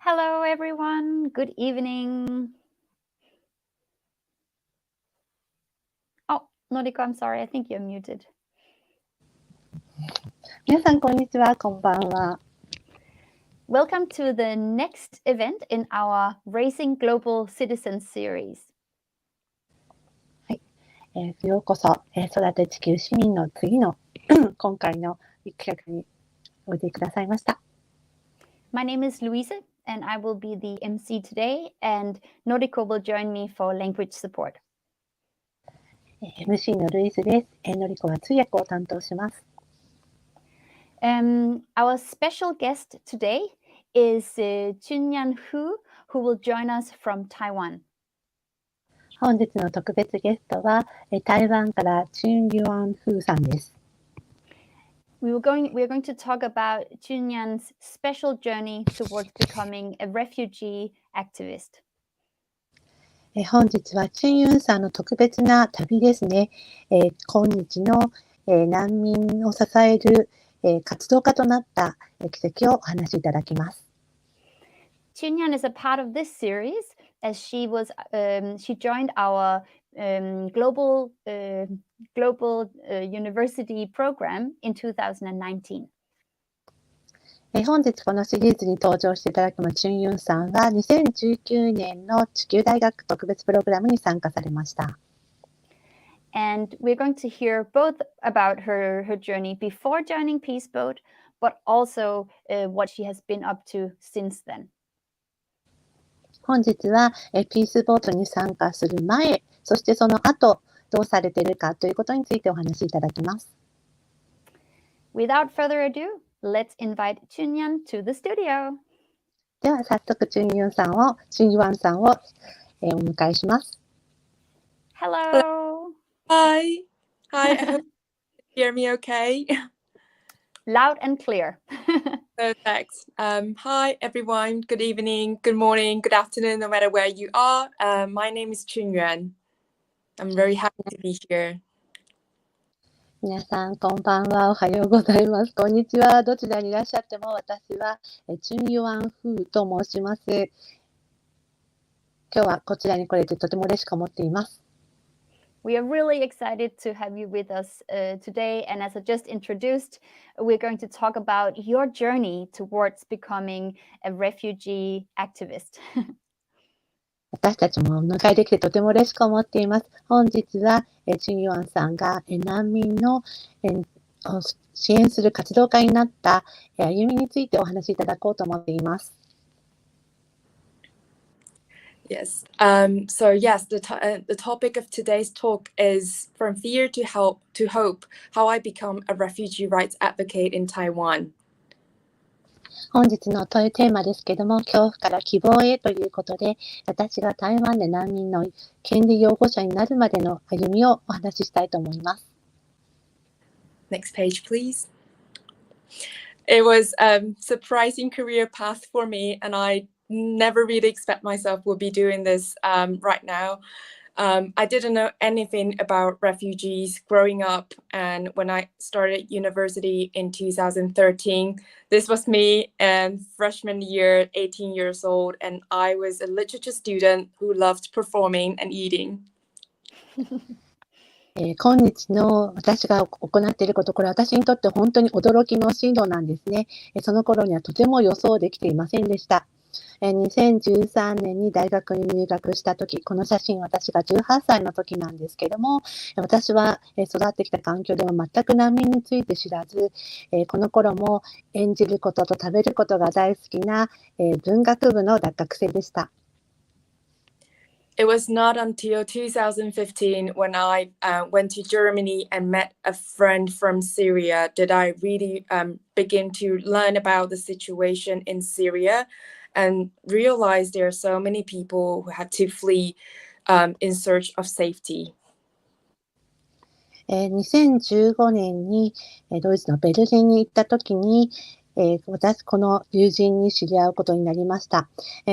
Hello, everyone. Good evening. Oh, Noriko, I'm sorry. I think you're muted. 皆さんこんにちは、こんばんは。Welcome to the next event in our Raising Global Citizens series. ようこそ、育て地球市民の次の今回の企画においでくださいました。My name is Louise, and I will be the MC today, and Noriko will join me for language support. MC のルイスです。のりこは通訳を担当します。Our special guest today is ChunYuan Hu, who will join us from Taiwan. 本日の特別ゲストは台湾からチュン・ユアン・フーさんです。We're going to talk about ChunYuan's special journey towards becoming a refugee activist. 本日はチュン・ユンさんの特別な旅ですね。今日の難民を支える活動家となった奇跡をお話しいただきます。ChunYuan is a part of this series as she joined our global university program in 2019. 本日このシリーズに登場していただくのチュンユンさんは2019年の地球大学特別プログラムに参加されました。And we're going to hear both about her journey before joining Peace Boat, but also what she has been up to since then. 本日はピースボートに参加する前、そしてその後どうされているかということについてお話しいただきます。Without further ado, let's invite ChunYuan to the studio. では早速チュンユアンさんをお迎えします。Hello. Hi. I hope you hear me okay. Loud and clear. Perfect. Hi, everyone. Good evening, good morning, good afternoon, no matter where you are. My name is ChunYuan. I'm very happy to be here. 皆さん、こんばんは。おはようございます。こんにちは。どちらにいらっしゃっても、私はチュンユアンフーと申します。今日はこちらに来れてとても嬉しく思っています。We are really excited to have you with us today. And as I just introduced, we're going to talk about your journey towards becoming a refugee activist. 私たちもお迎えできてとても嬉しく思っています。本日はチュンユアンさんが難民のを支援する活動家になった歩みについてお話しいただこうと思っています。Yes. The topic of today's talk is from fear to hope, how I become a refugee rights advocate in Taiwan. 本日のテーマですけども、恐怖から希望へということで、私が台湾で難民の権利擁護者になるまでの歩みをお話ししたいと思います。Next page, please. It was a surprising career path for me, and I never really expect myself will be doing this right now. I didn't know anything about refugees growing up, and when I started university in 2013, this was me and freshman year, 18 years old, and I was a literature student who loved performing and eating. 今日の私が行っていること、これ私にとって本当に驚きの進路なんですね。その頃にはとても予想できていませんでした。2013年に大学に入学した時、この写真私が18歳の時なんですけども、私は育ってきた環境では全く難民について知らず、この頃も演じることと食べることが大好きな文学部の学生でした。It was not until 2015 when I went to Germany and met a friend from Syria that I really began to learn about the situation in Syria and realized there are so many people who had to flee in search of safety. 2015年にドイツのベルリンに行った時に、私、この友人に知り合うことになりました。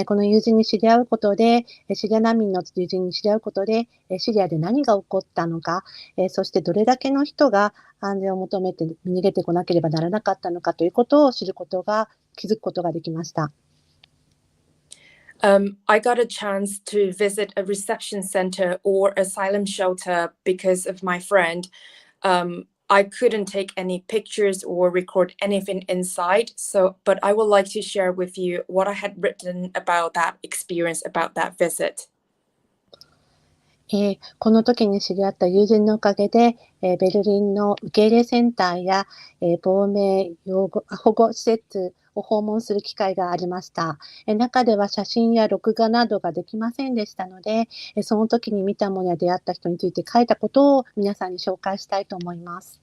この友人に知り合うことで、シリア難民の友人に知り合うことで、シリアで何が起こったのか、そしてどれだけの人が安全を求めて逃げてこなければならなかったのかということを気づくことができました。I got a chance to visit a reception center or asylum shelter because of my friend. I couldn't take any pictures or record anything inside. But I would like to share with you what I had written about that experience, about that visit. この時に知り合った友人のおかげで、ベルリンの受け入れセンターや、亡命保護施設を訪問する機会がありました。中では写真や録画などができませんでしたので、その時に見たものや出会った人について書いたことを皆さんに紹介したいと思います。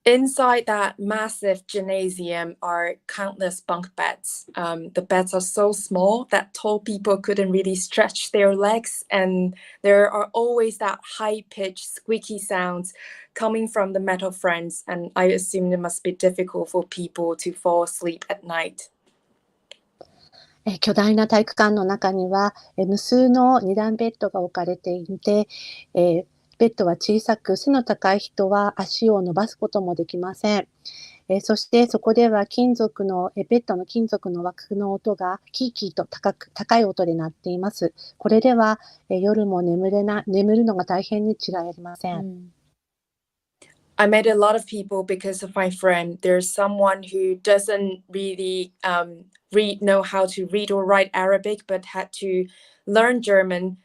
Inside that massive gymnasium are countless bunk beds. The beds are so small that tall people couldn't really stretch their legs, and there are always that high-pitched squeaky sounds coming from the metal frames, and I assume it must be difficult for people to fall asleep at night. 巨大な体育館の中には、無数の二段ベッドが置かれていて、ベッドは小さく、背の高い人は足を伸ばすこともできません。そしてそこではベッドの金属の枠の音がキーキーと高い音で鳴っています。これでは夜も眠るのが大変に違いありません。I met a lot of people because of my friend. There's someone who doesn't really know how to read or write Arabic, but had to learn German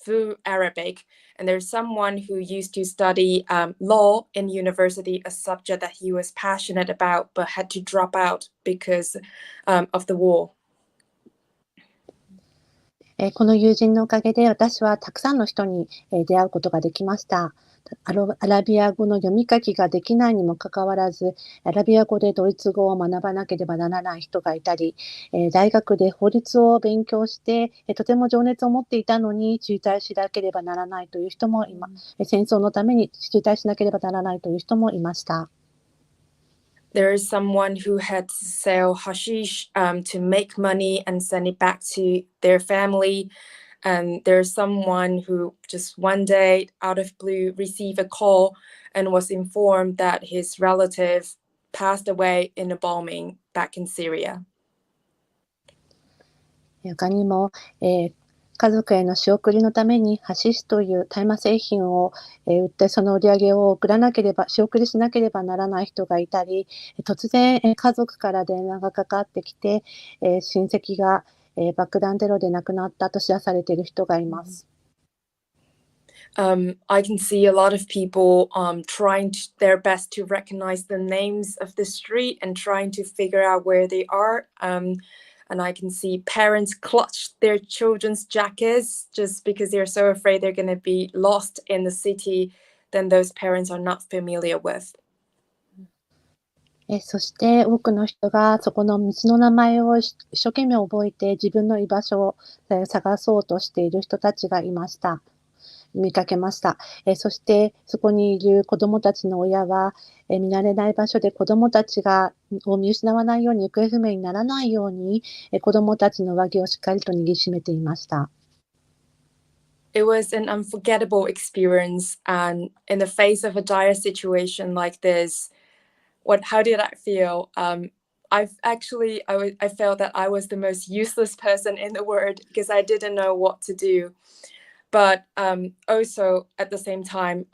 through Arabic. And there's someone who used to study law in university, a subject that he was passionate about, but had to drop out because of the war. この友人のおかげで私はたくさんの人に出会うことができました。アラビア語の読み書きができないにもかかわらず、アラビア語でドイツ語を学ばなければならない人がいたり、大学で法律を勉強して、とても情熱を持っていたのに中退しなければならないという人も戦争のために中退しなければならないという人もいました。There is someone who had to sell hashish to make money and send it back to their family. And there's someone who just one day out of blue received a call and was informed that his relative passed away in a bombing back in Syria. 他にも、家族への仕送りのためにハシシという大麻製品を売ってその売り上げを仕送りしなければならない人がいたり、突然家族から電話がかかってきて、親戚が爆弾テロで亡くなったと知らされている人がいます。I can see a lot of people trying their best to recognize the names of the street and trying to figure out where they are. And I can see parents clutch their children's jackets just because they're so afraid they're going to be lost in the city that those parents are not familiar with. そして多くの人がそこの道の名前を一生懸命覚えて自分の居場所を探そうとしている人たちが見かけました。そしてそこにいる子どもたちの親は見慣れない場所で子どもたちを見失わないように行方不明にならないように子どもたちの上着をしっかりと握りしめていました。It was an unforgettable experience, and in the face of a dire situation like this,how did I feel? I felt that I was the most useless person in the world because I didn't know what to do. But also at the same time,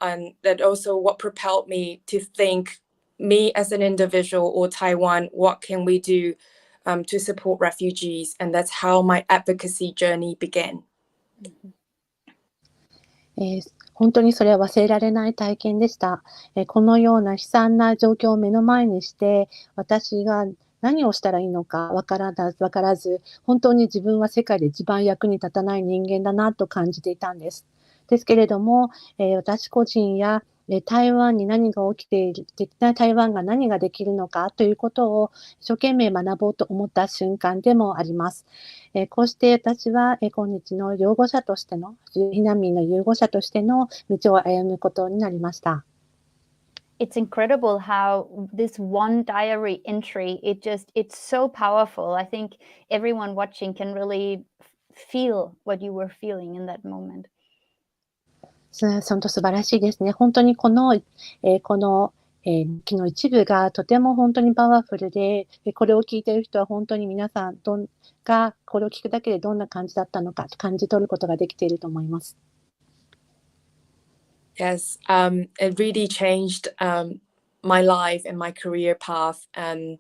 that also what propelled me to think, me as an individual or Taiwan, what can we do to support refugees? And that's how my advocacy journey began. 本当にそれは忘れられない体験でした。このような悲惨な状況を目の前にして、私が何をしたらいいのかわからず、本当に自分は世界で一番役に立たない人間だなと感じていたんです。ですけれども、私個人や台湾に何が起きている、台湾が何ができるのかということを一生懸命学ぼうと思った瞬間でもあります。こうして私は今日の擁護者としての、避難民の擁護者としての道を歩むことになりました。It's incredible how this one diary entry, it's so powerful. I think everyone watching can really feel what you were feeling in that moment. 本当素晴らしいですね。本当にこの日記の一部がとても本当にパワフルで、これを聞いている人は本当に皆さんがこれを聞くだけでどんな感じだったのか感じ取ることができていると思います。Yes, it really changed my life and my career path. And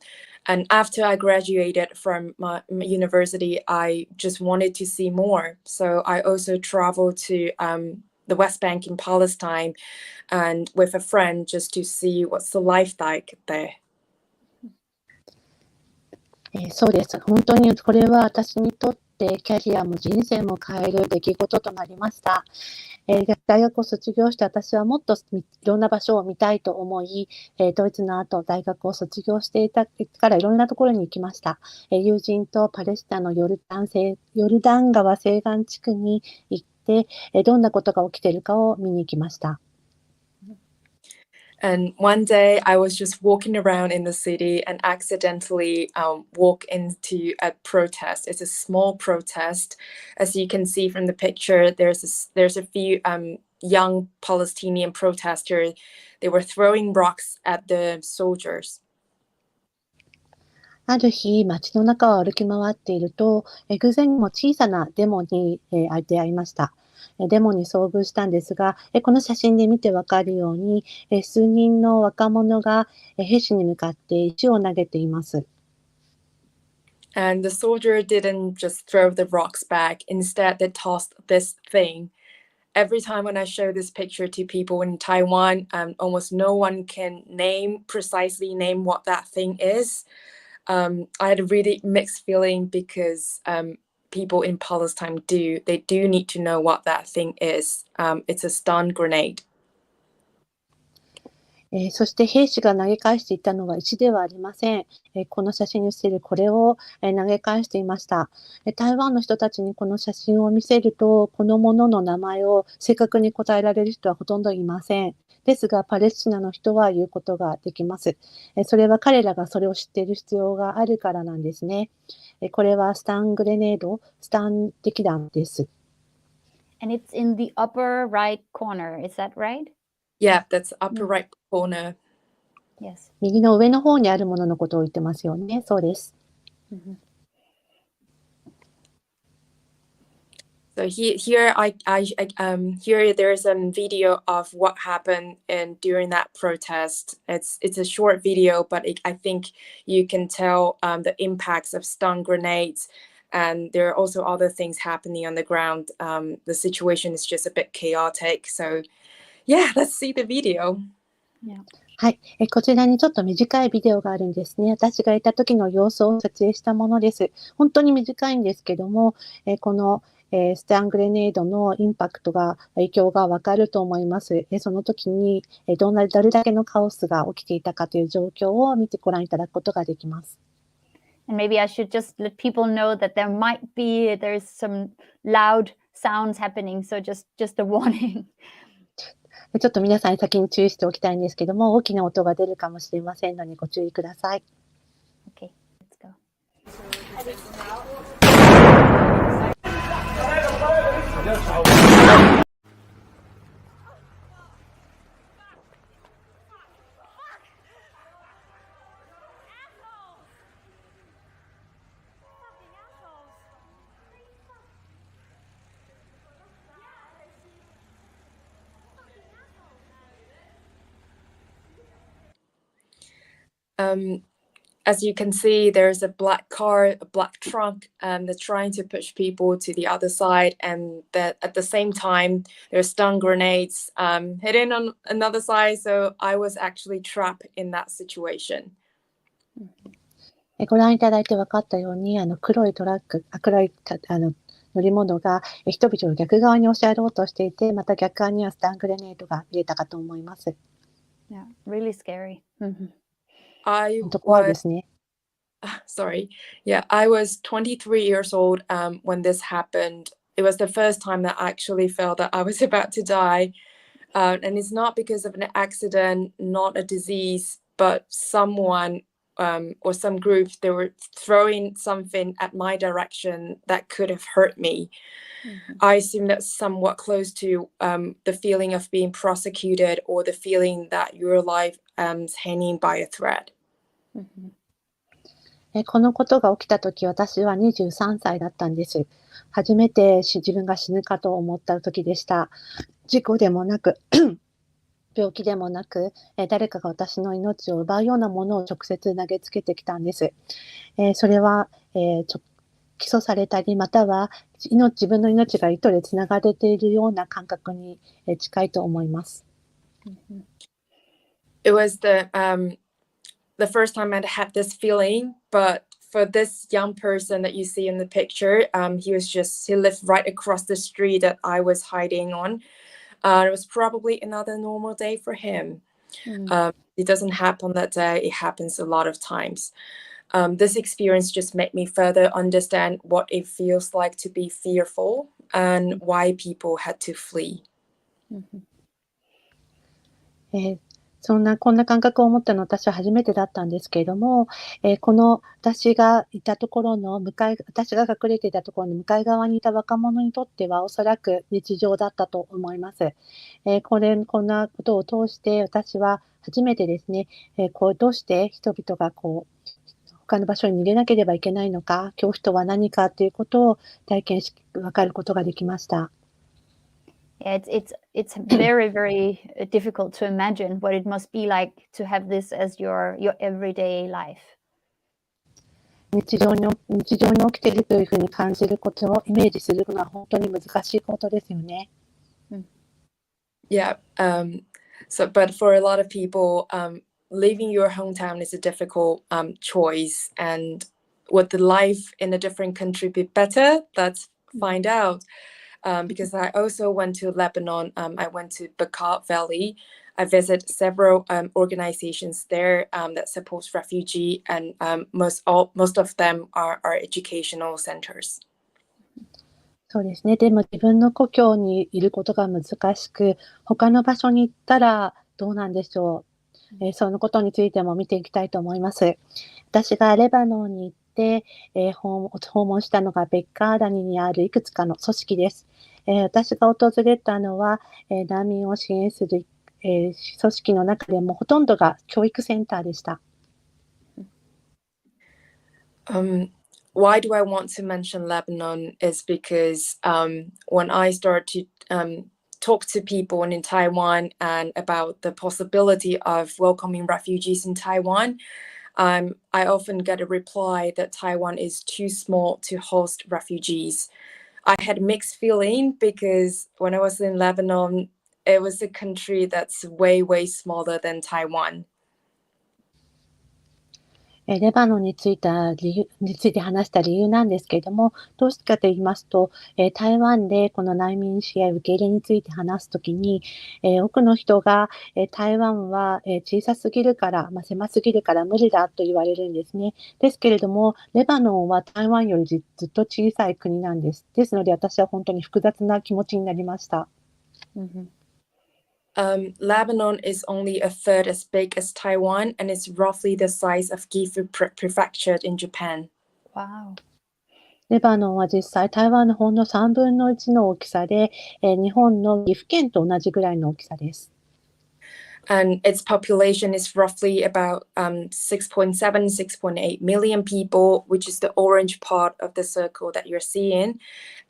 after I graduated from my university, I just wanted to see more. So I also traveled to the West Bank in Palestine and with a friend just to see what's the life like there. そうです。本当にこれは私にとってキャリアも人生も変える出来事となりました。大学を卒業して私はもっといろんな場所を見たいと思い、ドイツの後大学を卒業していたからいろんなところに行きました。友人とパレスチナのヨルダン川西岸地区に行って、どんなことが起きているかを見に行きました。And one day I was just walking around in the city and accidentally walked into a protest. It's a small protest. As you can see from the picture, there's a few young Palestinian protesters. They were throwing rocks at the soldiers. ある日、街の中を歩き回っていると、偶然にも小さなデモに出会いました。デモに遭遇したんですが、この写真で見てわかるように、数人の若者が兵士に向かって石を投げています。And the soldier didn't just throw the rocks back. Instead, they tossed this thing. Every time when I show this picture to people in Taiwan, almost no one can precisely name what that thing is. I had a really mixed feeling because people in Palestine do need to know what that thing is. It's a stun grenade. そして兵士が投げ返していたのは石ではありません。この写真に写っているこれを投げ返していました。台湾の人たちにこの写真を見せると、このものの名前を正確に答えられる人はほとんどいません。ですが、パレスチナの人は言うことができます。それは彼らがそれを知っている必要があるからなんですね。これはスタングレネード、スタン撃弾です。And it's in the upper right corner, is that right? Yeah, that's upper right corner. Yes. 右の上の方にあるもののことを言ってますよね。そうです。So here there's a video of what happened during that protest. It's a short video, but I think you can tell the impacts of stun grenades, and there are also other things happening on the ground. The situation is just a bit chaotic. So yeah, let's see the video. Yeah. はい、こちらにちょっと短いビデオがあるんですね。私がいた時の様子を撮影したものです。本当に短いんですけども、このスタングレネードのインパクト影響がわかると思います。その時にどれだけのカオスが起きていたかという状況をご覧いただくことができます。And maybe I should just let people know that there's some loud sounds happening, so just a warning. ちょっと皆さんに先に注意しておきたいんですけども、大きな音が出るかもしれませんのでご注意ください。Okay, let's go. As you can see, there's a black car, a black trunk, and they're trying to push people to the other side. And that at the same time, there's stun grenades hitting on another side. So I was actually trapped in that situation. ご覧いただいて分かったように、黒い乗り物が人々を逆側に押しやろうとしていて、また逆側にはスタングレネードが見えたかと思います。Yeah, really scary. Sorry. Yeah, I was 23 years old when this happened. It was the first time that I actually felt that I was about to die. And it's not because of an accident, not a disease, but someone or some group, they were throwing something at my direction that could have hurt me. I assume that's somewhat close to the feeling of being prosecuted or the feeling that your life is hanging by a thread. このことが起きたとき、私は23歳だったんです。初めて自分が死ぬかと思った時でした。事故でもなく、病気でもなく、誰かが私の命を奪うようなものを直接投げつけてきたんです。それは、起訴されたり、または自分の命が糸でつながれているような感覚に近いと思います。It was the first time I had this feeling, but for this young person that you see in the picture, he lived right across the street that I was hiding on. It was probably another normal day for him. It doesn't happen that day. It happens a lot of times. This experience just made me further understand what it feels like to be fearful and why people had to flee. こんな感覚を持ったのは私は初めてだったんですけれども、この私がいたところの私が隠れていたところの向かい側にいた若者にとってはおそらく日常だったと思います。こんなことを通して私は初めてですね、どうして人々が他の場所に逃げなければいけないのか、恐怖とは何かということを体験し分かることができました。It's very, very difficult to imagine what it must be like to have this as your everyday life. 日常に起きているというふうに感じることをイメージするのは本当に難しいことですよね。Yeah. But for a lot of people, leaving your hometown is a difficult choice. And would the life in a different country be better? Let's find out. Because I also went to Lebanon. I went to Bekaa Valley. I visited several organizations there that support refugees, and most of them are educational centers. そうですね。でも自分の故郷にいることが難しく、他の場所に行ったらどうなんでしょう。そのことについても見ていきたいと思います。私がレバノンに行って、訪問したのがベッカーダニにあるいくつかの組織です。私が訪れたのは、難民を支援する、組織の中でもほとんどが教育センターでした。Why do I want to mention Lebanon is because when I start to talk to people in Taiwan and about the possibility of welcoming refugees in Taiwan, I often get a reply that Taiwan is too small to host refugees. I had mixed feeling because when I was in Lebanon, it was a country that's way, way smaller than Taiwan. レバノンについて話した理由なんですけれども、どうしてかと言いますと、台湾でこの難民支援受け入れについて話すときに、多くの人が、台湾は、小さすぎるから、狭すぎるから無理だと言われるんですね。ですけれども、レバノンは台湾よりずっと小さい国なんです。ですので私は本当に複雑な気持ちになりました。Lebanon is only a third as big as Taiwan, and it's roughly the size of Gifu Prefecture in Japan. Wow. レバノンは実際台湾のほんの3分の1の大きさで、日本の岐阜県と同じぐらいの大きさです。And its population is roughly about 6.7, 6.8 million people, which is the orange part of the circle that you're seeing.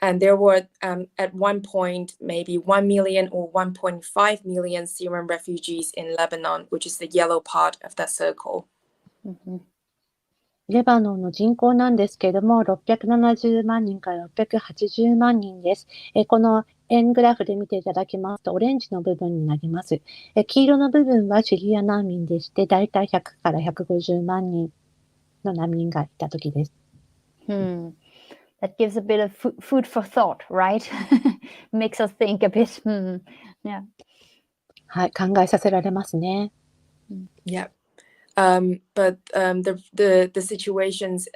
And there were at one point maybe 1 million or 1.5 million Syrian refugees in Lebanon, which is the yellow part of that circle. レバノンの人口なんですけれども、670万人から680万人です。この円グラフで見ていただきますと、オレンジの部分になります。黄色の部分はシリア難民でして、だいたい100から150万人の難民がいたときです。That gives a bit of food for thought, right? Makes us think a bit. Yeah. はい、考えさせられますね。Yeah. But the situations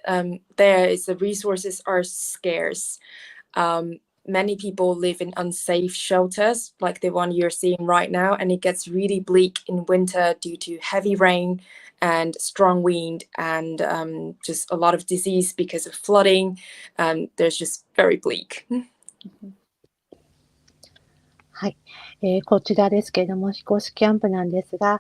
there is the resources are scarce. many people live in unsafe shelters like the one you're seeing right now, and it gets really bleak in winter due to heavy rain and strong wind and just a lot of disease because of flooding. There's just very bleak. はい、こちらですけれども、非公式キャンプなんですが、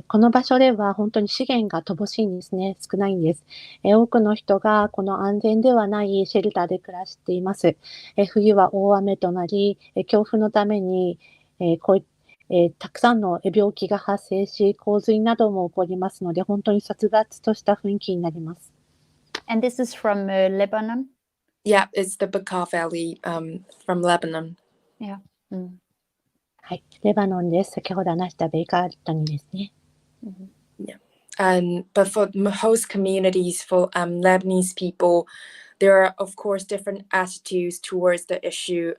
この場所では本当に資源が乏しいんですね。少ないんです。多くの人がこの安全ではないシェルターで暮らしています。冬は大雨となり、強風のために、たくさんの病気が発生し、洪水なども起こりますので、本当に殺伐とした雰囲気になります。And this is from Lebanon? Yeah, it's the Bekaa Valley from Lebanon. Yeah. はい、レバノンです。先ほど話したベイカー谷ですね。Yeah. But for host communities, for Lebanese people, there are, of course, different attitudes towards the issue.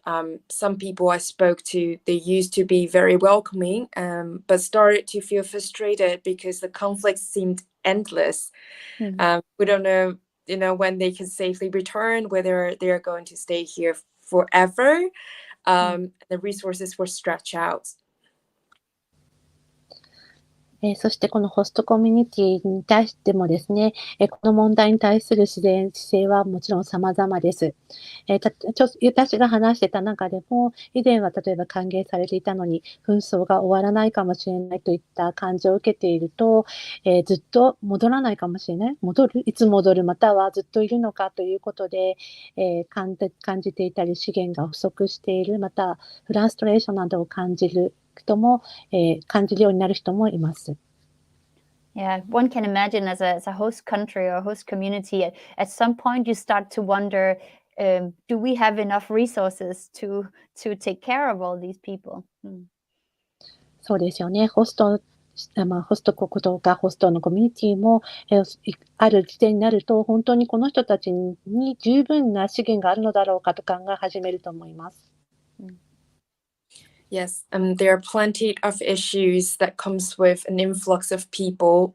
Some people I spoke to, they used to be very welcoming, but started to feel frustrated because the conflicts seemed endless. We don't know, when they can safely return, whether they are going to stay here forever. The resources were stretched out. そしてこのホストコミュニティに対してもですね、この問題に対する姿勢はもちろん様々です。私が話してた中でも、以前は例えば歓迎されていたのに、紛争が終わらないかもしれないといった感情を受けていると、ずっと戻らないかもしれない、いつ戻る、またはずっといるのかということで、感じていたり、資源が不足している、またフラストレーションなどを感じる人も、感じるようになる人もいます。Yeah, one can imagine as a host country or host community, at some point you start to wonder, do we have enough resources to take care of all these people? そうですよね。ホスト国とかホストのコミュニティも、ある時点になると、本当にこの人たちに十分な資源があるのだろうかと考え始めると思います。Yes, there are plenty of issues that comes with an influx of people.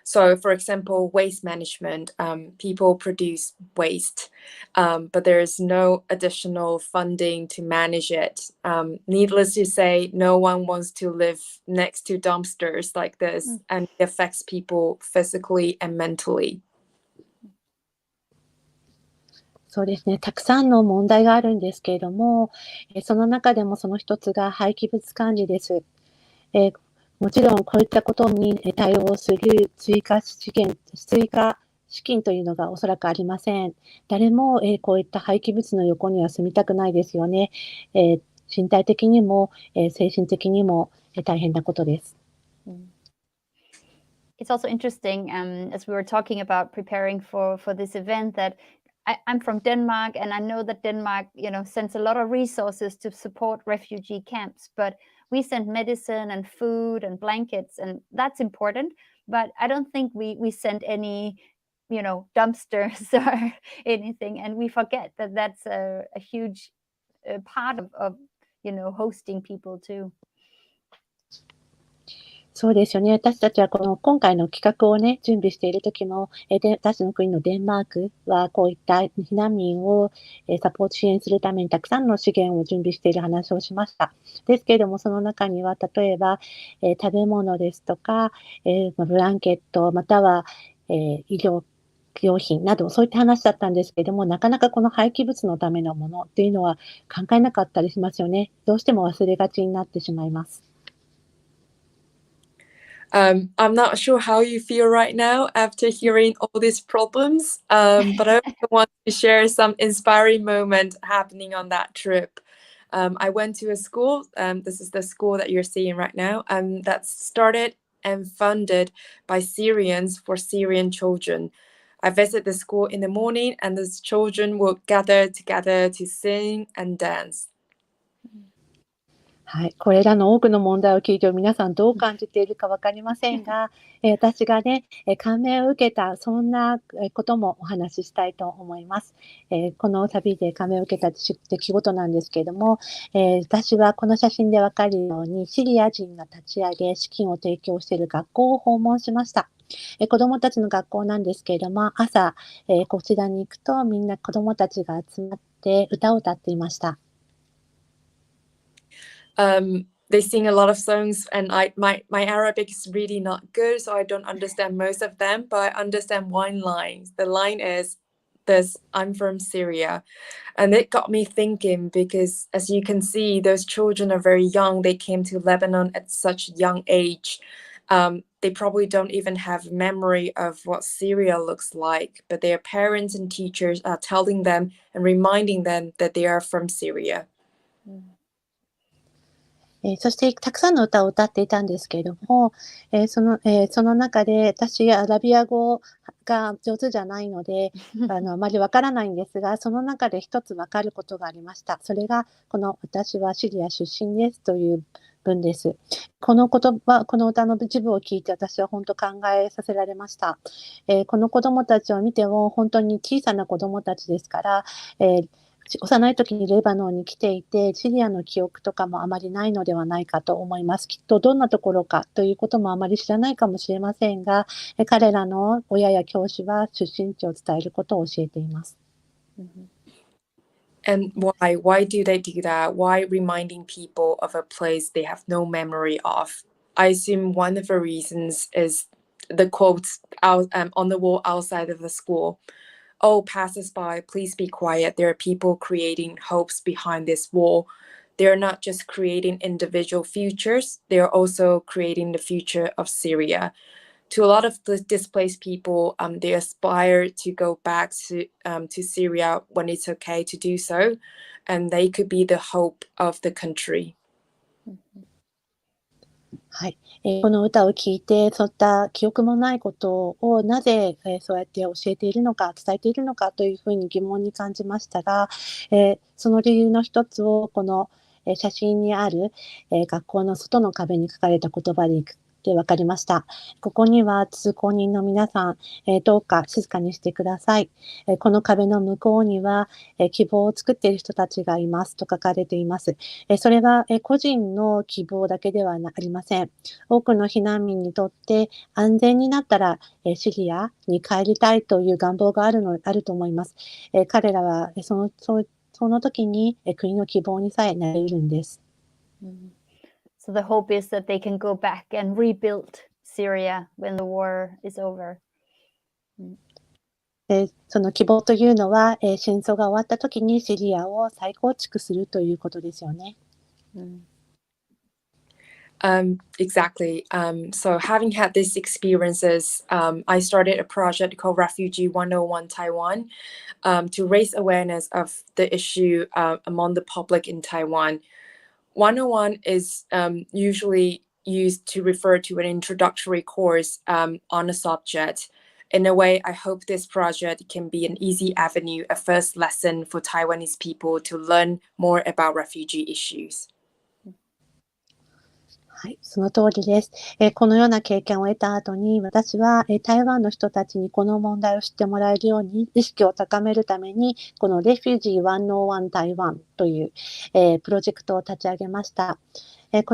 So, for example, waste management. People produce waste, but there is no additional funding to manage it. Needless to say, no one wants to live next to dumpsters like this, and it affects people physically and mentally. そうですね。たくさんの問題があるんですけれども、その中でもその一つが廃棄物管理です。もちろんこういったことに対応する追加資金というのがおそらくありません。誰もこういった廃棄物の横には住みたくないですよね。身体的にも精神的にも大変なことです。It's also interesting, as we were talking about preparing for this event, that I'm from Denmark, and I know that Denmark, sends a lot of resources to support refugee camps, but we send medicine and food and blankets, and that's important. But I don't think we send any, dumpsters or anything, and we forget that that's a huge part of hosting people too. そうですよね。私たちは今回の企画をね、準備している時も、私の国のデンマークはこういった避難民をサポート支援するためにたくさんの資源を準備している話をしました。ですけれども、その中には例えば、食べ物ですとか、ブランケット、または、医療用品などそういった話だったんですけれども、なかなかこの廃棄物のためのものっていうのは考えなかったりしますよね。どうしても忘れがちになってしまいます。I'm not sure how you feel right now after hearing all these problems, but I also want to share some inspiring moment happening on that trip. I went to a school, this is the school that you're seeing right now, that's started and funded by Syrians for Syrian children. I visited the school in the morning, and the children would gather together to sing and dance. はい、これらの多くの問題を聞いて皆さんどう感じているか分かりませんが、私がね、感銘を受けたそんなこともお話ししたいと思います。この旅で感銘を受けた出来事なんですけれども、私はこの写真で分かるようにシリア人が立ち上げ資金を提供している学校を訪問しました。子どもたちの学校なんですけれども、朝、こちらに行くとみんな子どもたちが集まってで歌を歌っていました。They sing a lot of songs, and my Arabic is really not good, so I don't understand most of them, but I understand one line. The line is this: I'm from Syria. And it got me thinking, because as you can see, those children are very young. They came to Lebanon at such a young age. They probably don't even have memory of what Syria looks like, but their parents and teachers are telling them and reminding them that they are from Syria. そしてたくさんの歌を歌っていたんですけれども、その中で私アラビア語が上手じゃないのであまりわからないんですが、その中で一つわかることがありました。それがこの私はシリア出身ですという文です。この言葉、この歌の一部を聞いて私は本当考えさせられました。この子どもたちを見ても本当に小さな子どもたちですから、幼い時にレバノンに来ていて、シリアの記憶とかもあまりないのではないかと思います。きっとどんなところかということもあまり知らないかもしれませんが、彼らの親や教師は出身地を伝えることを教えています。And why do they do that? Why reminding people of a place they have no memory of? I assume one of the reasons is the quotes out on the wall outside of the school. Oh, passers-by, please be quiet. There are people creating hopes behind this wall. They're not just creating individual futures, they're also creating the future of Syria. To a lot of the displaced people, they aspire to go back to Syria when it's okay to do so, and they could be the hope of the country. はい、この歌を聴いて、そういった記憶もないことをなぜ、そうやって教えているのか、伝えているのかというふうに疑問に感じましたが、その理由の一つをこの、写真にある、学校の外の壁に書かれた言葉で分かりました。ここには通行人の皆さん、どうか静かにしてください。この壁の向こうには、希望を作っている人たちがいますと書かれています。それは、個人の希望だけではありません。多くの避難民にとって安全になったら、シリアに帰りたいという願望があると思います。彼らはその時に国の希望にさえなれるんです。So the hope is that they can go back and rebuild Syria when the war is over. その希望というのは、戦争が終わった時にシリアを再構築するということですよね。Exactly. So having had these experiences, I started a project called Refugee 101 Taiwan to raise awareness of the issue among the public in Taiwan. 101 is usually used to refer to an introductory course on a subject. In a way, I hope this project can be an easy avenue, a first lesson for Taiwanese people to learn more about refugee issues. はい、その通りです。このような経験を得た後に、私は、台湾の人たちにこの問題を知ってもらえるように意識を高めるために、この Refugee 101 Taiwan という、プロジェクトを立ち上げました。101、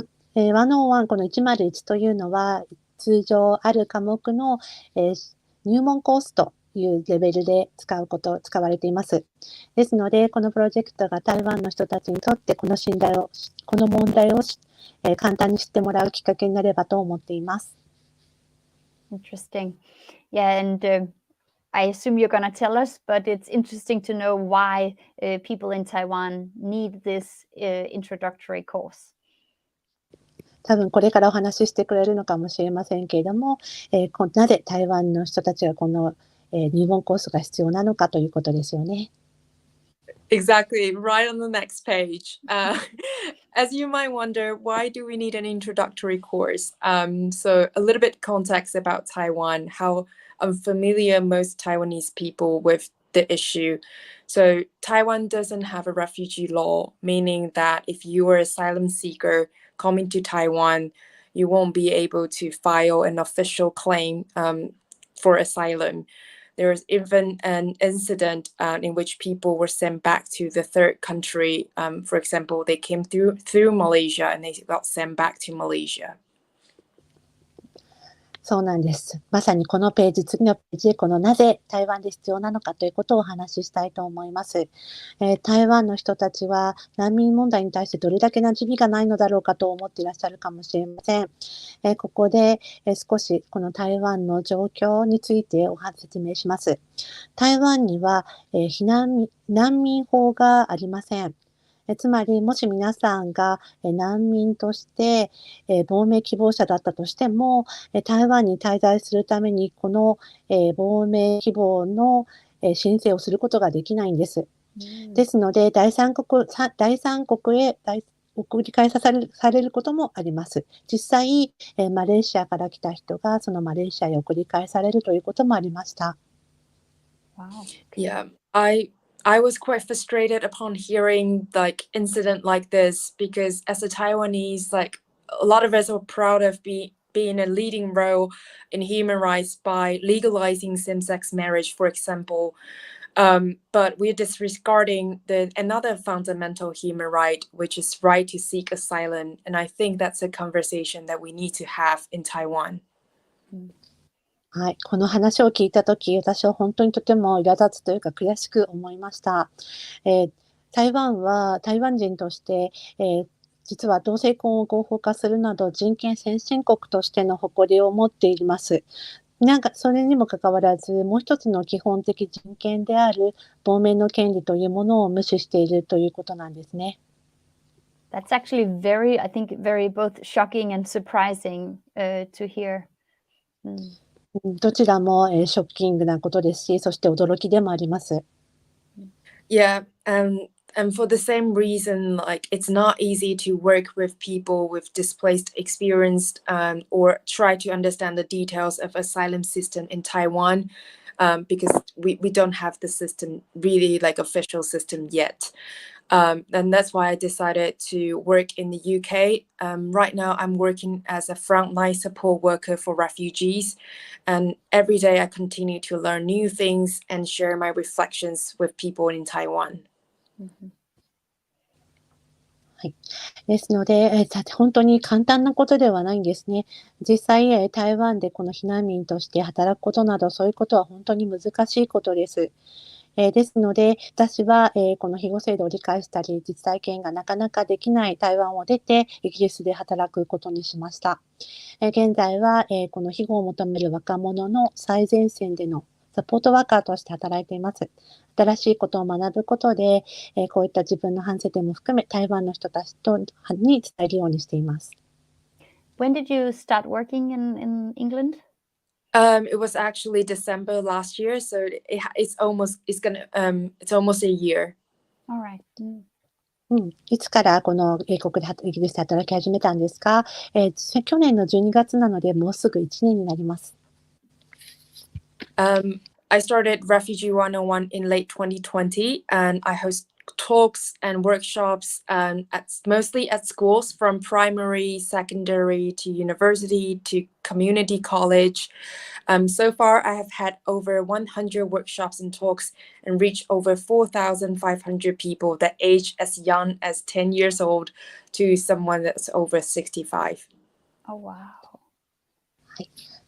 この101というのは、通常ある科目の、入門コースというレベルで使われています。ですので、このプロジェクトが台湾の人たちにとってこの問題を簡単に知ってもらうきっかけになればと思っています。Interesting. Yeah, and I assume you're going to tell us, but it's interesting to know why people in Taiwan need this introductory course. 多分これからお話ししてくれるのかもしれませんけれども、なぜ台湾の人たちがこの、入門コースが必要なのかということですよね。Exactly, right on the next page. As you might wonder, why do we need an introductory course? So a little bit context about Taiwan, how unfamiliar most Taiwanese people with the issue. So Taiwan doesn't have a refugee law, meaning that if you are an asylum seeker coming to Taiwan, you won't be able to file an official claim for asylum. There was even an incident in which people were sent back to the third country. For example, they came through Malaysia and they got sent back to Malaysia. そうなんです。まさにこのページ、次のページでこのなぜ台湾で必要なのかということをお話ししたいと思います。台湾の人たちは難民問題に対してどれだけ馴染みがないのだろうかと思っていらっしゃるかもしれません。ここで、少しこの台湾の状況について説明します。台湾には、難民法がありません。つまり、もし皆さんが難民として亡命希望者だったとしても、台湾に滞在するためにこの亡命希望の申請をすることができないんです。ですので、第三国へ送り返されることもあります。実際、マレーシアから来た人がそのマレーシアへ送り返されるということもありました。Wow. Yeah, I was quite frustrated upon hearing like incident like this because as a Taiwanese, like a lot of us are proud of being a leading role in human rights by legalizing same-sex marriage, for example. But we're disregarding another fundamental human right, which is right to seek asylum. And I think that's a conversation that we need to have in Taiwan. はい、この話を聞いたとき、私は本当にとても苛立つというか悔しく思いました。台湾人として、実は同性婚を合法化するなど人権先進国としての誇りを持っています。それにもかかわらず、もう一つの基本的人権である亡命の権利というものを無視しているということなんですね。That's actually I think, very both shocking and surprising to hear. どちらもショッキングなことですし、そして驚きでもあります。Yeah, and for the same reason, like it's not easy to work with people with displaced experience or try to understand the details of asylum system in Taiwan because we don't have the system really like official system yet. And that's why I decided to work in the UK. Right now, I'm working as a frontline support worker for refugees. And every day I continue to learn new things and share my reflections with people in Taiwan. はい、ですので、本当に簡単なことではないんですね。実際、台湾でこの避難民として働くことなど、そういうことは本当に難しいことです。ですので、私は、この庇護制度を理解したり、実体験がなかなかできない台湾を出て、イギリスで働くことにしました。現在は、この庇護を求める若者の最前線でのサポートワーカーとして働いています。新しいことを学ぶことで、こういった自分の反省点も含め、台湾の人たちに伝えるようにしています。When did you start working in England? It was actually December last year, so it's almost a year. All right. いつからこのイギリスで働き始めたんですか？去年の12月なので、もうすぐ1年になります。I started Refugee 101 in late 2020, and I host talks and workshops mostly at schools from primary, secondary to university to community college. So far, I have had over 100 workshops and talks and reached over 4,500 people that age as young as 10 years old to someone that's over 65. Oh, wow.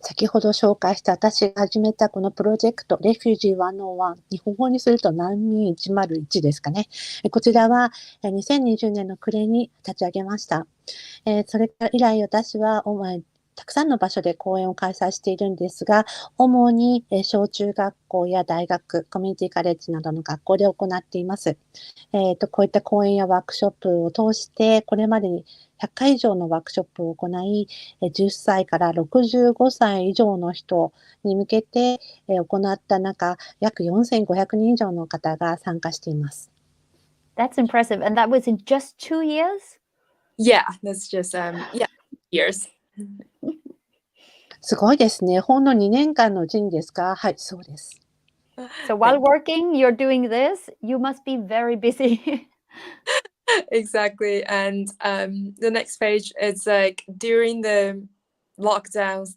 先ほど紹介した私が始めたこのプロジェクト、Refugee 101、日本語にすると難民101ですかね。こちらは2020年の暮れに立ち上げました。それから以来私はたくさんの場所で講演を開催しているんですが、主に小中学校や大学、コミュニティカレッジなどの学校で行っています。こういった講演やワークショップを通して、これまでに100回以上のワークショップを行い、10歳から65歳以上の人に向けて行った中、約4500人以上の方が参加しています。That's impressive. And that was in just 2 years? Yeah, that's just, years. すごいですね。ほんの2年間のうちにですか？はい、そうです。So while working, you're doing this, you must be very busy. Exactly. And the next page, it's like during the lockdowns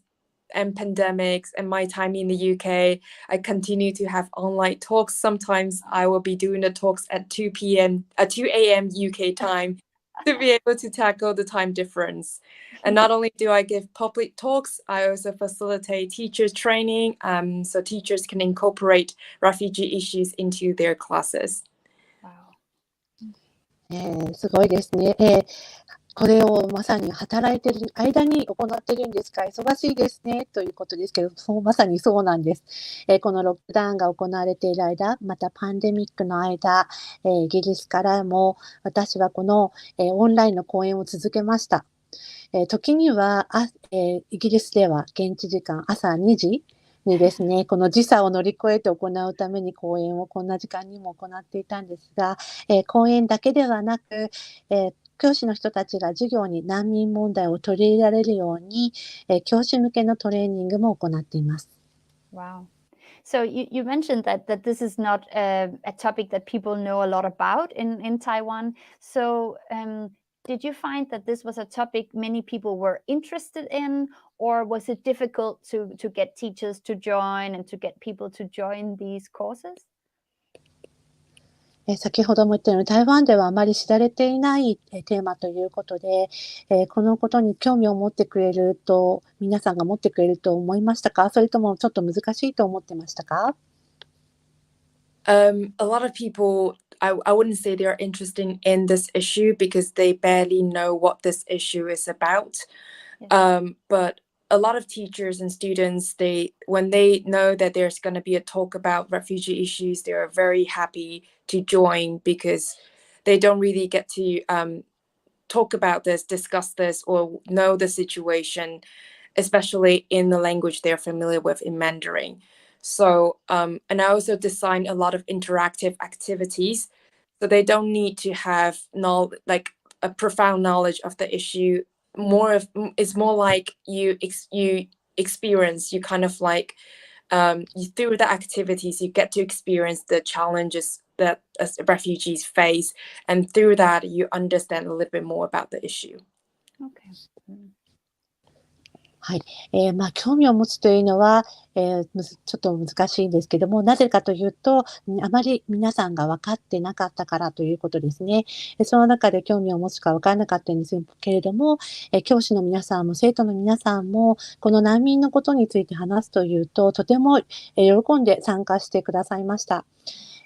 and pandemics and my time in the UK, I continue to have online talks. Sometimes I will be doing the talks at 2 a.m. UK time. to be able to tackle the time difference. And not only do I give public talks, I also facilitate teachers training, so teachers can incorporate refugee issues into their classes. Wow. すごいですね。これをまさに働いている間に行っているんですか、忙しいですねということですけど、まさにそうなんです。このロックダウンが行われている間、またパンデミックの間、イギリスからも私はこの、オンラインの講演を続けました。時にはイギリスでは現地時間朝2時にですね、この時差を乗り越えて行うために講演をこんな時間にも行っていたんですが、講演だけではなく、教師の人たちが授業に難民問題を取り入れられるように、教師向けのトレーニングも行っています。Wow. So you mentioned that this is not a topic that people know a lot about in Taiwan. So did you find that this was a topic many people were interested in, or was it difficult to get teachers to join and to get people to join these courses? 先ほども言ったように台湾ではあまり知られていないテーマということで、このことに興味を持ってくれると、皆さんが持ってくれると思いましたか？それともちょっと難しいと思ってましたか？ A lot of people, I wouldn't say they're interested in this issue because they barely know what this issue is about. But a lot of teachers and students, when they know that there's going to be a talk about refugee issues, they are very happy to join because they don't really get to talk about this, discuss this, or know the situation, especially in the language they're familiar with in Mandarin. So, and I also design a lot of interactive activities, so they don't need to have like a profound knowledge of the issue. It's more like you experience, you kind of like through the activities you get to experience the challenges that refugees face, and through that you understand a little bit more about the issue. Okay. はい。興味を持つというのは、ちょっと難しいんですけども、なぜかというと、あまり皆さんが分かってなかったからということですね。その中で興味を持つか分からなかったんですけれども、教師の皆さんも生徒の皆さんも、この難民のことについて話すというと、とても喜んで参加してくださいました。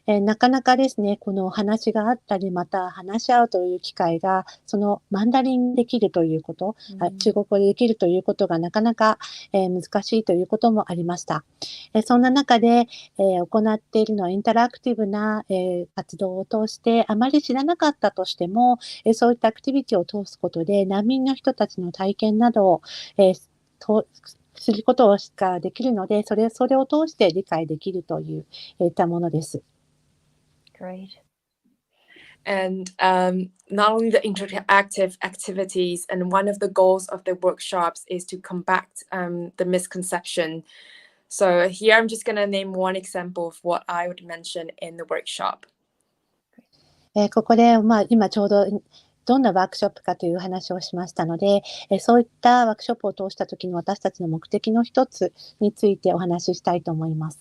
なかなかですね、この話があったり、また話し合うという機会が、そのマンダリンできるということ、中国語でできるということがなかなか、難しいということもありました。そんな中で、行っているのはインタラクティブな、活動を通して、あまり知らなかったとしても、そういったアクティビティを通すことで、難民の人たちの体験などを、することができるので、それを通して理解できるといったものです。Great. And not only the interactive activities, and one of the goals of the workshops is to combat the misconception. So here I'm just going to name one example of what I would mention in the workshop. ここで、今ちょうどどんなワークショップかという話をしましたので、そういったワークショップを通した時の私たちの目的の一つについてお話ししたいと思います。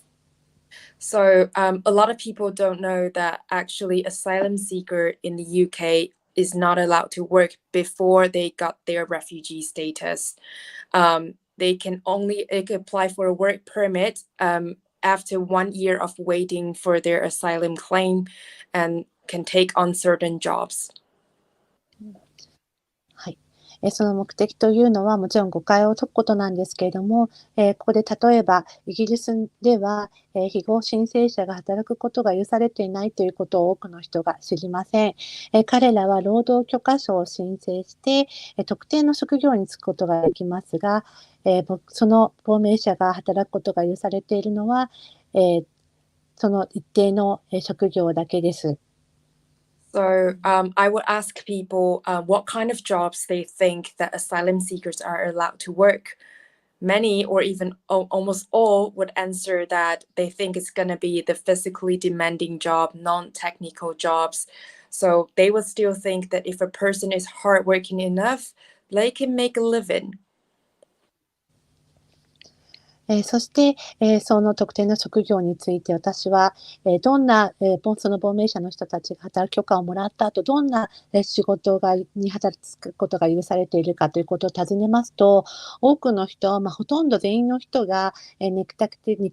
So a lot of people don't know that actually asylum seeker in the UK is not allowed to work before they got their refugee status. They can apply for a work permit after 1 year of waiting for their asylum claim, and can take on certain jobs. その目的というのはもちろん誤解を解くことなんですけれども、ここで例えばイギリスでは、非合申請者が働くことが許されていないということを多くの人が知りません。彼らは労働許可証を申請して、特定の職業に就くことができますが、その亡命者が働くことが許されているのは、その一定の職業だけです。So I would ask people what kind of jobs they think that asylum seekers are allowed to work. Many, or even almost all, would answer that they think it's going to be the physically demanding job, non-technical jobs. So they would still think that if a person is hardworking enough, they can make a living. そして、その特定の職業について私は、どんな、その亡命者の人たちが働く許可をもらった後、どんな仕事に働くことが許されているかということを尋ねますと、多くの人、ほとんど全員の人が、肉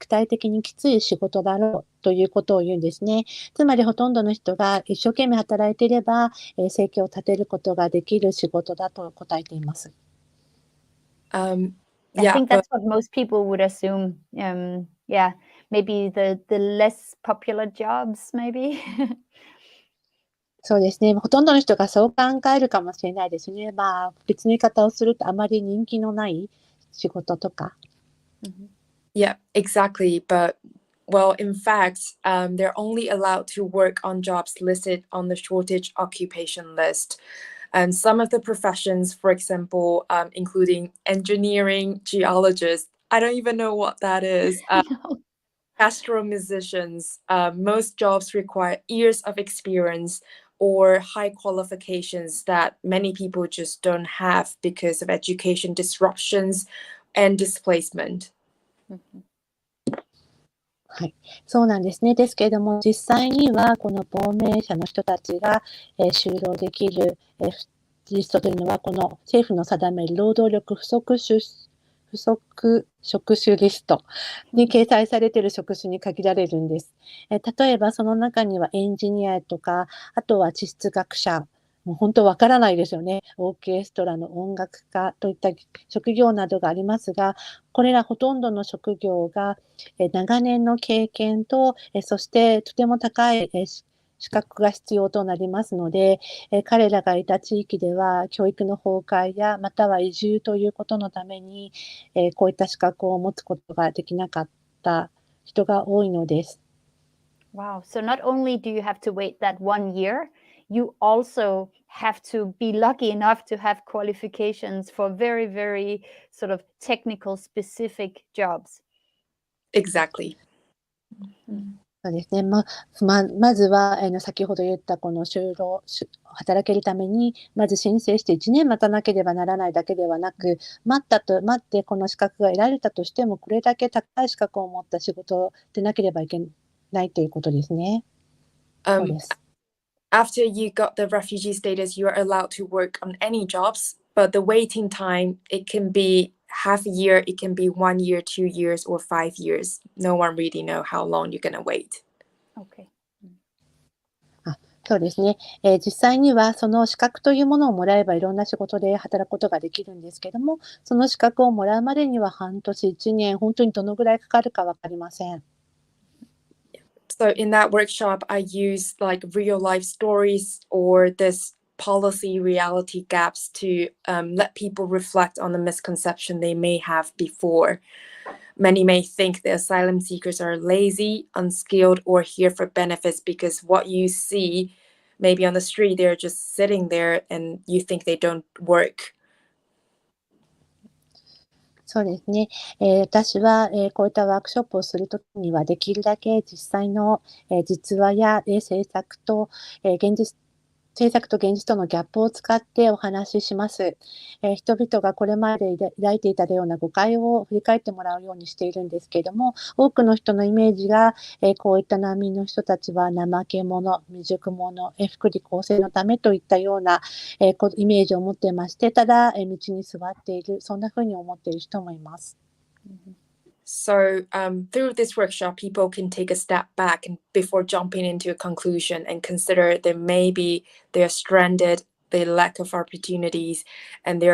体的にきつい仕事だろうということを言うんですね。つまりほとんどの人が一生懸命働いていれば、生計を立てることができる仕事だと答えています。I think that's what most people would assume. Yeah, maybe the less popular jobs, maybe. そうですね。ほとんどの人がそう考えるかもしれないですね。別の言い方をするとあまり人気のない仕事とか。Yeah, exactly. But well, in fact, they're only allowed to work on jobs listed on the shortage occupation list. And some of the professions, for example, including engineering, geologists, I don't even know what that is. Pastoral musicians, most jobs require years of experience or high qualifications that many people just don't have because of education disruptions and displacement. はい、そうなんですね。ですけれども、実際にはこの亡命者の人たちが、就労できる、リストというのは、この政府の定める労働力不足職種リストに掲載されている職種に限られるんです。例えばその中にはエンジニアとか、あとは地質学者、もう本当わからないですよね。オーケストラの音楽家といった職業などがありますが、これらほとんどの職業が長年の経験と、そしてとても高い資格が必要となりますので、彼らがいた地域では教育の崩壊やまたは移住ということのために、こういった資格を持つことができなかった人が多いのです。Wow. So not only do you have to wait that 1 year, you also have to be lucky enough to have qualifications for very, very sort of technical specific jobs. Exactly. そうですね。まずは、先ほど言ったこの働けるために、まず申請して1年待たなければならないだけではなく、待ってこの資格が得られたとしても、これだけ高い資格を持った仕事でなければいけないということですね。そうです。After you got the refugee status, you are allowed to work on any jobs, but the waiting time, it can be half a year, it can be 1 year, 2 years, or 5 years. No one really know how long you're gonna wait. Okay. そうですね。実際にはその資格というものをもらえばいろんな仕事で働くことができるんですけども、その資格をもらうまでには半年、1年、本当にどのぐらいかかるかわかりません。So in that workshop, I used like real life stories or this policy reality gaps to let people reflect on the misconception they may have before. Many may think the asylum seekers are lazy, unskilled, or here for benefits because what you see maybe on the street, they're just sitting there and you think they don't work. そうですね。私は、こういったワークショップをするときには、できるだけ実際の、実話や、政策と現実とのギャップを使ってお話しします。人々がこれまで抱いていたような誤解を振り返ってもらうようにしているんですけれども、多くの人のイメージが、こういった難民の人たちは怠け者、未熟者、福利厚生のためといったような、イメージを持っていまして、ただ、道に座っている、そんなふうに思っている人もいます。So through this workshop, people can take a step back and before jumping into a conclusion and consider that maybe they're stranded, they lack of opportunities, and they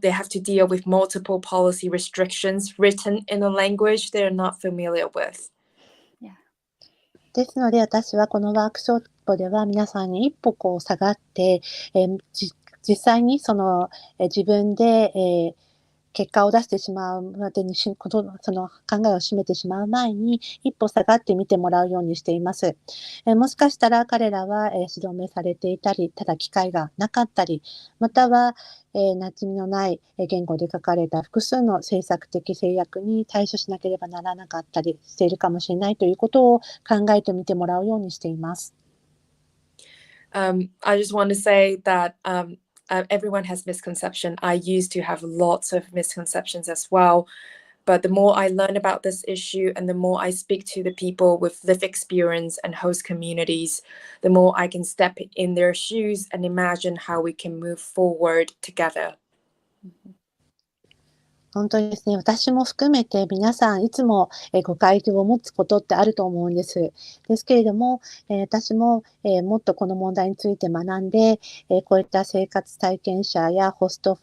have to deal with multiple policy restrictions written in a language they're not familiar with. ですので、私はこのワークショップでは皆さんに一歩下がって、実際にその、自分で、結果を出してしまうまでにその考えを占めてしまう前に一歩下がってみてもらうようにしています。もしかしたら彼らは、指導されていたり、ただ機会がなかったり、または、馴染みのない言語で書かれた複数の政策的制約に対処しなければならなかったりしているかもしれないということを考えてみてもらうようにしています。I just want to say that everyone has misconception. I used to have lots of misconceptions as well. But the more I learn about this issue and the more I speak to the people with lived experience and host communities, the more I can step in their shoes and imagine how we can move forward together. 本当にですね、私も含めて皆さんいつも誤解を持つことってあると思うんです。ですけれども、私ももっとこの問題について学んで、こういった生活体験者やホスト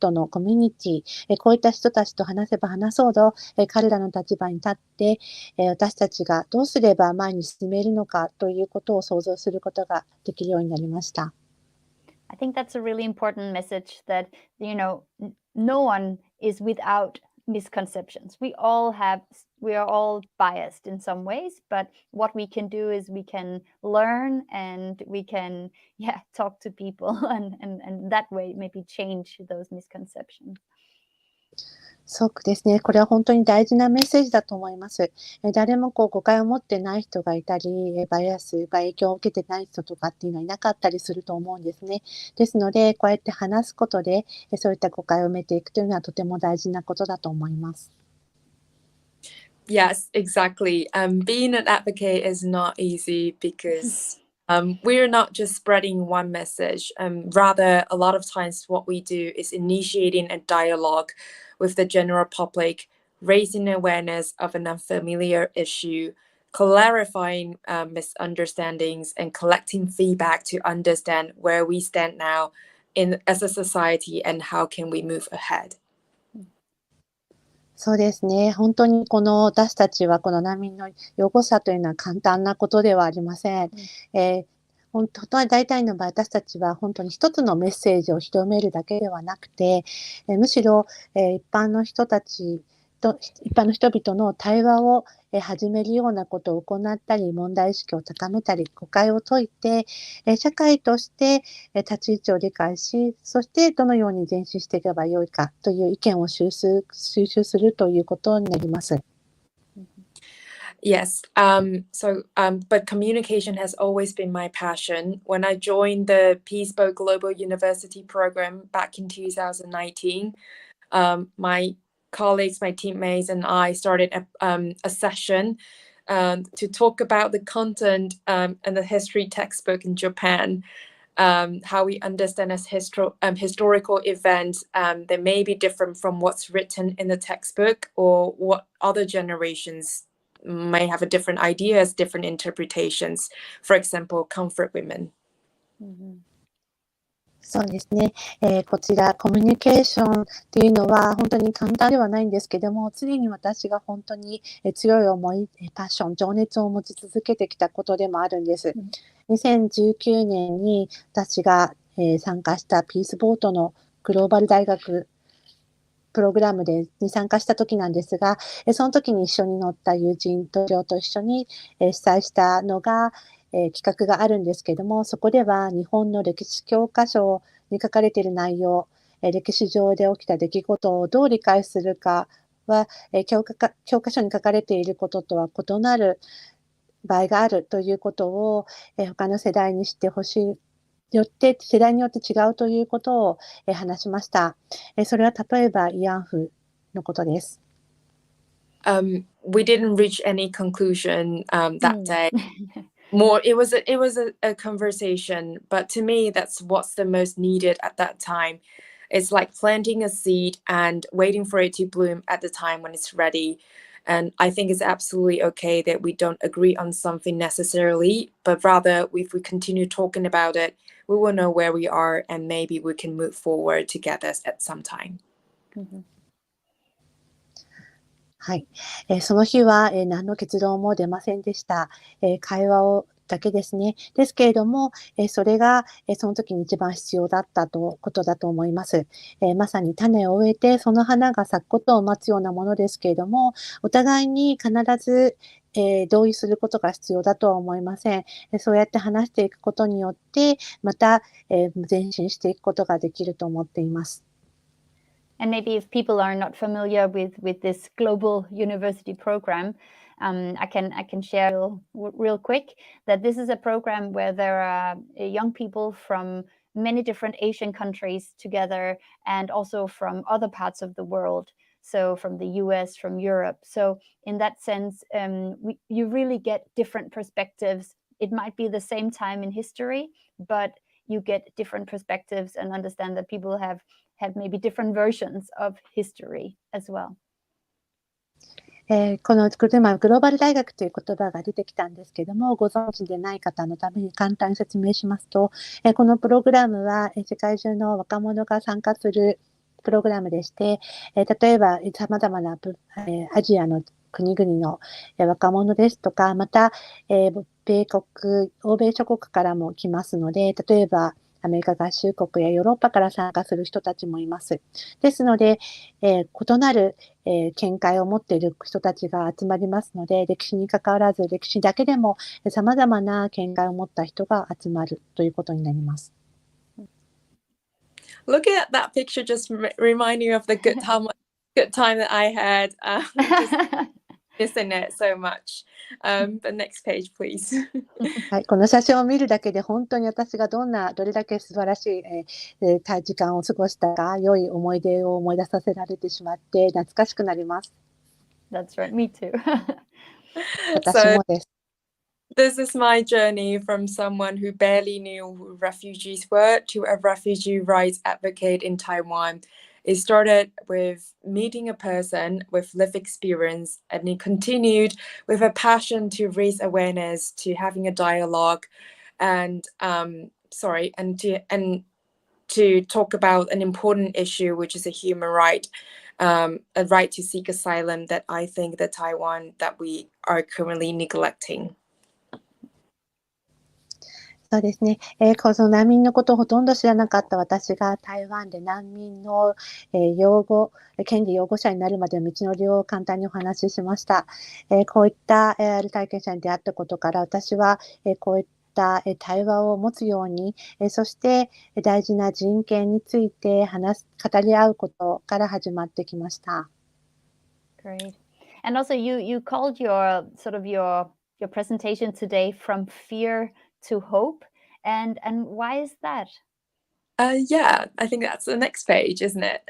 のコミュニティ、こういった人たちと話せば話そうと、彼らの立場に立って、私たちがどうすれば前に進めるのかということを想像することができるようになりました。I think that's a really important message that, no one is without misconceptions. We are all biased in some ways, but what we can do is we can learn and we can, talk to people and that way maybe change those misconceptions. そうですね。これは本当に大事なメッセージだと思います。誰も誤解を持ってない人がいたり、バイアスが影響を受けてない人とかっていうのはいなかったりすると思うんですね。ですので、こうやって話すことで、そういった誤解を埋めていくというのはとても大事なことだと思います。Yes, exactly. Being an advocate is not easy because we're not just spreading one message. Rather, a lot of times what we do is initiating a dialogue with the general public, raising awareness of an unfamiliar issue, clarifying misunderstandings, and collecting feedback to understand where we stand now as a society and how can we move ahead. そうですね。本当に私たちはこの難民の養護者というのは簡単なことではありません。本当は大体の場合、私たちは本当に一つのメッセージを広めるだけではなくて、むしろ、一般の人々の対話を始めるようなことを行ったり、問題意識を高めたり、誤解を解いて、社会として立ち位置を理解し、そしてどのように前進していけばよいかという意見を収集するということになります。Yes. But communication has always been my passion. When I joined the Peace Boat Global University program back in 2019, my colleagues, my teammates, and I started a session to talk about the content and the history textbook in Japan. How we understand as historical events that may be different from what's written in the textbook or what other generations may have a different ideas, different interpretations. For example, comfort women. そうですね。こちらコミュニケーションっていうのは本当に簡単ではないんですけども、常に私が本当に強い思い、パッション、情熱を持ち続けてきたことでもあるんです。2019年に私が参加したピースボートのグローバル大学プログラムに参加した時なんですが、その時に一緒に乗った友人と一緒に主催したのが、企画があるんですけども、そこでは日本の歴史教科書に書かれている内容、歴史上で起きた出来事をどう理解するかは、教科書に書かれていることとは異なる場合があるということを、他の世代に知ってほしい。世代によって違うということを話しました。それは例えば慰安婦のことです。We didn't reach any conclusion that day. It was a conversation, but to me, that's what's the most needed at that time. It's like planting a seed and waiting for it to bloom at the time when it's ready. And I think it's absolutely okay that we don't agree on something necessarily, but rather if we continue talking about it, we will know where we are and maybe we can move forward together at some time. はい。その日は何の結論も出ませんでした。会話だけですね。ですけれども、それがその時に一番必要だったことだと思います。まさに種を植えてその花が咲くことを待つようなものですけれども、お互いに必ず同意することが必要だとは思いません。そうやって話していくことによって、また前進していくことができると思っています。And maybe if people are not familiar with this global university program, I can share real quick that this is a program where there are young people from many different Asian countries together and also from other parts of the world so from the US, from Europe. So in that sense, you really get different perspectives. It might be the same time in history, but you get different perspectives and understand that people have maybe different versions of history as well. この今グローバル大学という言葉が出てきたんですけども、ご存知でない方のために簡単に説明しますと、このプログラムは世界中の若者が参加するプログラムでして、例えばさまざまなアジアの国々の若者ですとか、また欧米諸国からも来ますので、例えばアメリカ合衆国やヨーロッパから参加する人たちもいます。ですので、異なる、見解を持っている人たちが集まりますので、歴史に関わらず歴史だけでも様々な見解を持った人が集まるということになります。Looking at that picture just remind you of the good time that I had. Just missing it so much. But next page, please. はい、この写真を見るだけで本当に私がどれだけ素晴らしい、時間を過ごしたか、良い思い出を思い出させられてしまって懐かしくなります。That's right, me too. 私もです。This is my journey from someone who barely knew who refugees were to a refugee rights advocate in Taiwan. It started with meeting a person with lived experience, and it continued with a passion to raise awareness, to having a dialogue, and to talk about an important issue, which is a human right, a right to seek asylum that I think that Taiwan that we are currently neglecting. そうですね。この難民のことをほとんど知らなかった私が台湾で難民の、権利擁護者になるまでの道のりを簡単にお話ししました。こういった、体験者に出会ったことから私は、こういった対話を持つように、そして大事な人権について語り合うことから始まってきました。Great. And also you called your presentation today from fear to hope, and why is that? Yeah, I think that's the next page, isn't it?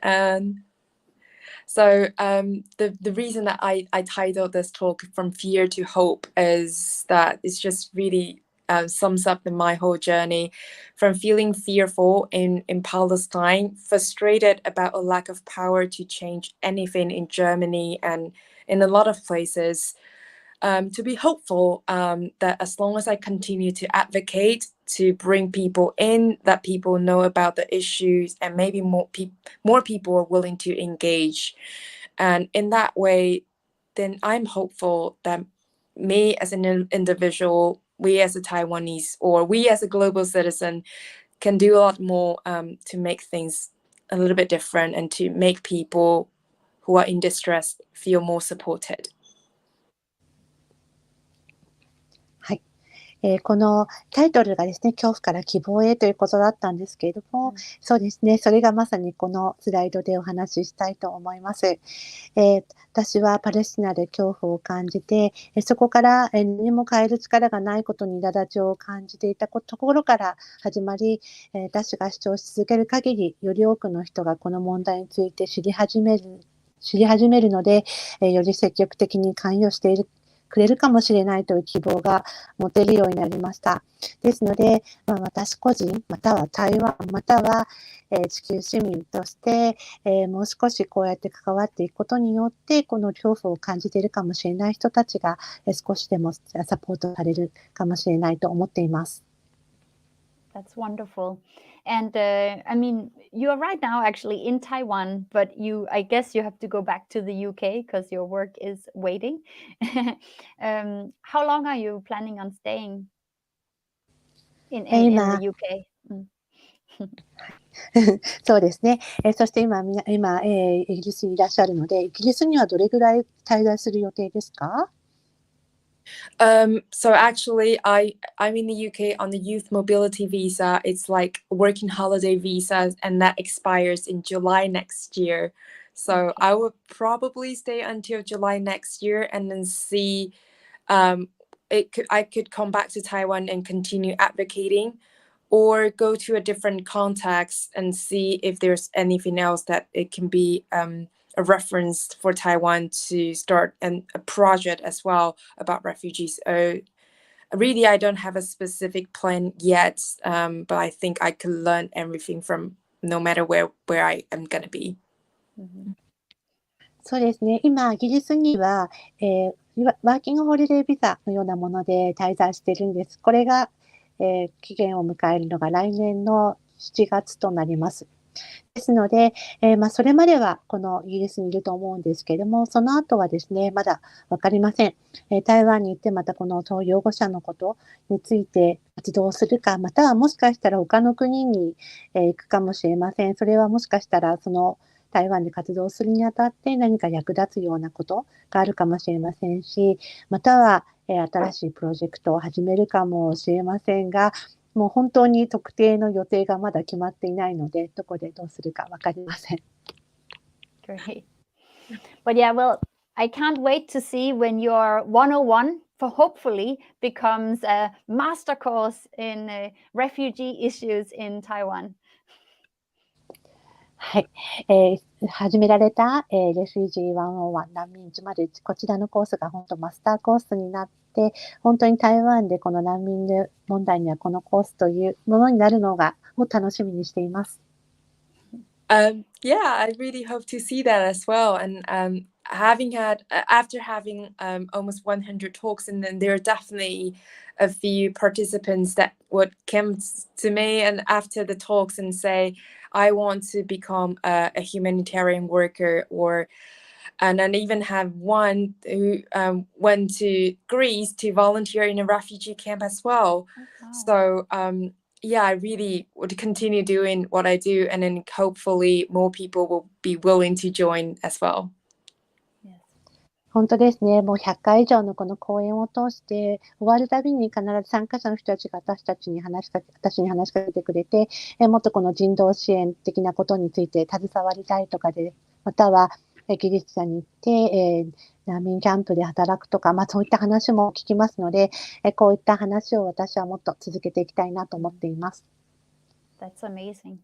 So the reason that I titled this talk From Fear to Hope is that it's just really sums up my whole journey from feeling fearful in Palestine, frustrated about a lack of power to change anything in Germany and in a lot of places, to be hopeful that as long as I continue to advocate, to bring people in, that people know about the issues, and maybe more people are willing to engage. And in that way, then I'm hopeful that me as an individual, we as a Taiwanese, or we as a global citizen can do a lot more to make things a little bit different and to make people who are in distress feel more supported. このタイトルがですね、恐怖から希望へということだったんですけれども、そうですね、それがまさにこのスライドでお話ししたいと思います。私はパレスチナで恐怖を感じて、そこから何も変える力がないことに苛立ちを感じていたところから始まり、私が主張し続ける限り、より多くの人がこの問題について知り始めるので、より積極的に関与してくれるかもしれないという希望が持てるようになりました。ですので、私個人、または台湾、または、地球市民として、もう少しこうやって関わっていくことによって、この恐怖を感じているかもしれない人たちが、少しでもサポートされるかもしれないと思っています。That's wonderful. And I mean, you are right now actually in Taiwan, but I guess you have to go back to the UK because your work is waiting. How long are you planning on staying in the UK? そうですね。そして今、イギリスにいらっしゃるので、イギリスにはどれぐらい滞在する予定ですか？So actually, I'm in the UK on the youth mobility visa. It's like working holiday visa, and that expires in July next year. So I would probably stay until July next year, and then see. I could come back to Taiwan and continue advocating, or go to a different context and see if there's anything else that it can be a reference for Taiwan to start a project as well about refugees. Really, I don't have a specific plan yet, but I think I could learn everything from no matter where I am going to be. そうですね。今、イギリスには、ワーキングホリデービザのようなもので滞在しているんです。これが、期限を迎えるのが来年の7月となります。ですので、それまではこのイギリスにいると思うんですけれども、その後はですね、まだわかりません。台湾に行ってまたこの養護者のことについて活動するか、またはもしかしたら他の国に、行くかもしれません。それはもしかしたらその台湾で活動するにあたって何か役立つようなことがあるかもしれませんし、または、新しいプロジェクトを始めるかもしれませんが、もう本当に特定の予定がまだ決まっていないので、どこでどうするかわかりません。Great. But yeah, well, I can't wait to see when your 101 for hopefully becomes a master course in refugee issues in Taiwan. はい。始められた、レフュージー101難民101、こちらのコースが本当マスターコースになって、本当に台湾でこの難民問題にはこのコースというものになるのを楽しみにしています。Yeah, I really hope to see that as well. And after having almost 100 talks, and then there are definitely a few participants that would come to me and after the talks and say, I want to become a humanitarian worker, and then even have one who went to Greece to volunteer in a refugee camp as well. So yeah, I really would continue doing what I do, and then hopefully more people will be willing to join as well. 本当ですね。もう100回以上のこの講演を通して終わるたびに必ず参加者の人たちが私に話しかけてくれて、もっとこの人道支援的なことについて携わりたいとかで、またはギリシャに行って、難民キャンプで働くとか、そういった話も聞きますので、こういった話を私はもっと続けていきたいなと思っています。That's amazing.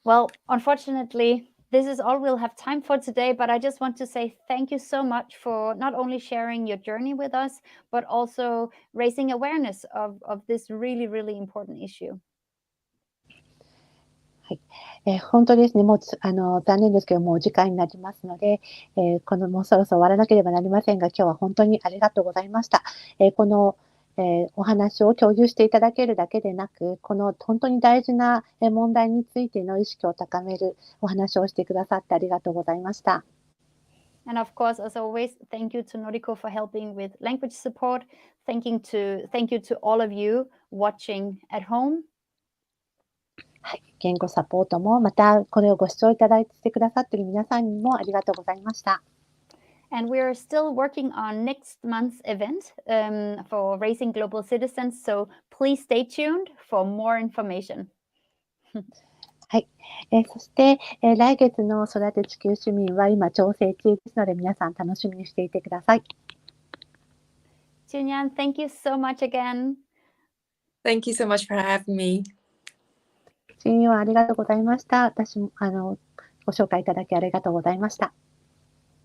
Well, unfortunately, this is all we'll have time for today, but I just want to say thank you so much for not only sharing your journey with us, but also raising awareness of this really, really important issue. はい。本当ですね。もう残念ですけどもう時間になりますので、もうそろそろ終わらなければなりませんが、今日は本当にありがとうございました。このお話を共有していただけるだけでなく、この本当に大事な問題についての意識を高めるお話をしてくださってありがとうございました。And of course, as always, thank you to Noriko for helping with language support. Thank you to all of you watching at home. はい、言語サポートもまたこれをご視聴いただいてくださっている皆さんにもありがとうございました。And we are still working on next month's event for raising global citizens, so please stay tuned for more information. はい、そして、来月の育て地球市民は今調整中ですので皆さん楽しみにしていてください。ChunYuan, thank you so much again. Thank you so much for having me. ChunYuanありがとうございました。私もご紹介いただきありがとうございました。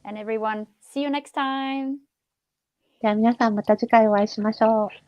And everyone, see you next time. では皆さんまた次回お会いしましょう。